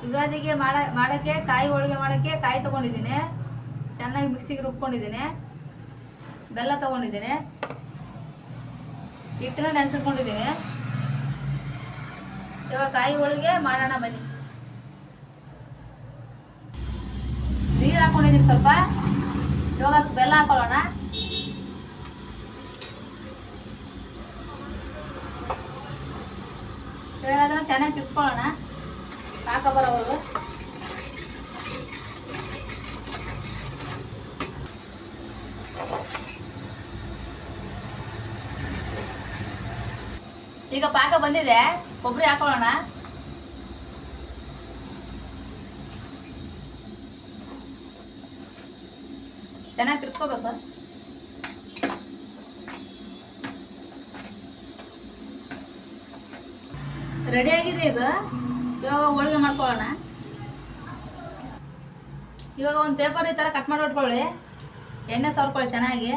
ಯುಗಾದಿಗೆ ಮಾಡೋಕ್ಕೆ ಕಾಯಿ ಹೋಳಿಗೆ ಮಾಡೋಕ್ಕೆ ಕಾಯಿ ತೊಗೊಂಡಿದ್ದೀನಿ, ಚೆನ್ನಾಗಿ ಮಿಕ್ಸಿಗೆ ರುಬ್ಕೊಂಡಿದ್ದೀನಿ, ಬೆಲ್ಲ ತೊಗೊಂಡಿದ್ದೀನಿ, ಹಿಟ್ಟನ್ನ ನೆನೆಸಿಟ್ಕೊಂಡಿದ್ದೀನಿ. ಇವಾಗ ಕಾಯಿ ಹೋಳಿಗೆ ಮಾಡೋಣ ಬನ್ನಿ. ನೀರು ಹಾಕ್ಕೊಂಡಿದ್ದೀನಿ ಸ್ವಲ್ಪ, ಇವಾಗ ಅದಕ್ಕೆ ಬೆಲ್ಲ ಹಾಕೊಳ್ಳೋಣ. ಇವಾಗ ಅದನ್ನು ಚೆನ್ನಾಗಿ ತಿರ್ಸ್ಕೊಳ್ಳೋಣ ಪಾಕ ಬರೋವರೆಗೂ. ಈಗ ಪಾಕ ಬಂದಿದೆ, ಕೊಬ್ಬರಿ ಹಾಕೊಳ್ಳೋಣ. ಚೆನ್ನಾಗಿ ತಿರ್ಸ್ಕೋಬೇಕು. ರೆಡಿ ಆಗಿದೆ ಇದು. ಇವಾಗ ಹೋಳಿಗೆ ಮಾಡ್ಕೊಳ್ಳೋಣ. ಇವಾಗ ಒಂದು ಪೇಪರ್ ಈ ಥರ ಕಟ್ ಮಾಡಿ ಇಟ್ಕೊಳ್ಳಿ, ಎಣ್ಣೆ ಸವರ್ಕೊಳ್ಳಿ ಚೆನ್ನಾಗಿ.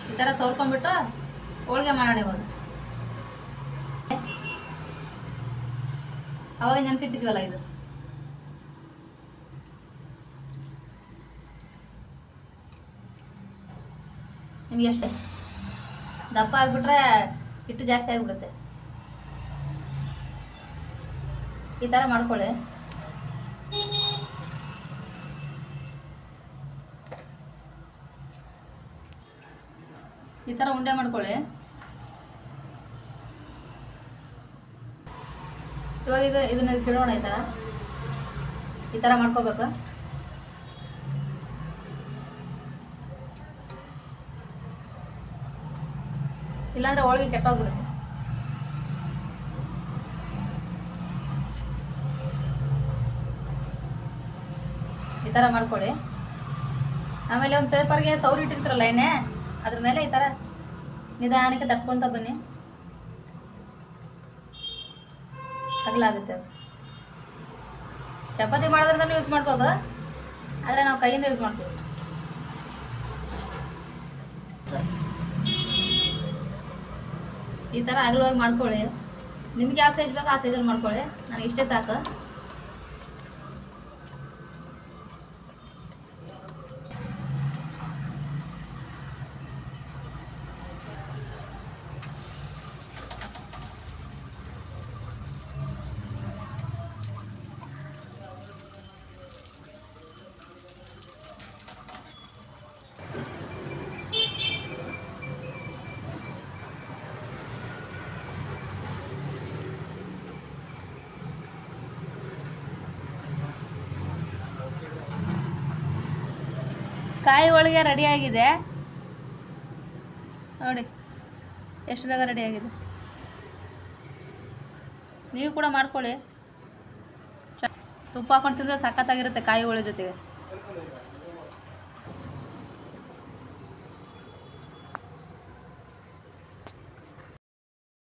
ಈ ಥರ ಸವರ್ಕೊಂಡ್ಬಿಟ್ಟು ಹೋಳಿಗೆ ಮಾಡೋಣ. ಇವಾಗ ಅವಾಗ ನೆನೆಸಿಟ್ಟಿದ್ವಲ್ಲ ಇದು, ನಿಮಗೆ ಅಷ್ಟೇ ದಪ್ಪ ಆಗಿಬಿಟ್ರೆ ಹಿಟ್ಟು ಜಾಸ್ತಿ ಆಗಿಬಿಡುತ್ತೆ. ಈ ಥರ ಮಾಡ್ಕೊಳ್ಳಿ. ಈ ಥರ ಉಂಡೆ ಮಾಡ್ಕೊಳ್ಳಿ. ಇವಾಗ ಇದನ್ನ ಇಡೋಣ. ಈ ಥರ ಮಾಡ್ಕೋಬೇಕು. ಇಲ್ಲಾಂದ್ರೆ ಹೋಳಿಗೆ ಕೆಟ್ಟೋಗ್ಬಿಡುತ್ತೆ. ಈ ಥರ ಮಾಡ್ಕೊಳ್ಳಿ. ಆಮೇಲೆ ಒಂದು ಪೇಪರ್ಗೆ ಸೌರಿ ಇಟ್ಟಿರ್ತಾರಲ್ಲ ಎಣ್ಣೆ, ಅದ್ರ ಮೇಲೆ ಈ ಥರ ನಿಧಾನಕ್ಕೆ ತಟ್ಕೊಳ್ತಾ ಬನ್ನಿ, ಅಗಲಾಗುತ್ತೆ. ಚಪಾತಿ ಮಾಡೋದ್ರಿಂದ ಯೂಸ್ ಮಾಡ್ಬೋದು, ಆದರೆ ನಾವು ಕೈಯಿಂದ ಯೂಸ್ ಮಾಡ್ತೀವಿ. ಈ ಥರ ಅಗಲವಾಗಿ ಮಾಡ್ಕೊಳ್ಳಿ. ನಿಮ್ಗೆ ಯಾವ ಸೈಜ್ ಬೇಕೋ ಆ ಸೈಜಲ್ಲಿ ಮಾಡ್ಕೊಳ್ಳಿ. ನನಗೆ ಇಷ್ಟೇ ಸಾಕು. ಕಾಯಿ ಹೋಳಿಗೆ ರೆಡಿಯಾಗಿದೆ ನೋಡಿ, ಎಷ್ಟು ಬೇಗ ರೆಡಿಯಾಗಿದೆ. ನೀವು ಕೂಡ ಮಾಡ್ಕೊಳ್ಳಿ. ತುಪ್ಪ ಹಾಕೊಂಡು ತಿಂದರೆ ಸಖತ್ತಾಗಿರುತ್ತೆ ಕಾಯಿ ಹೋಳಿಗೆ ಜೊತೆಗೆ.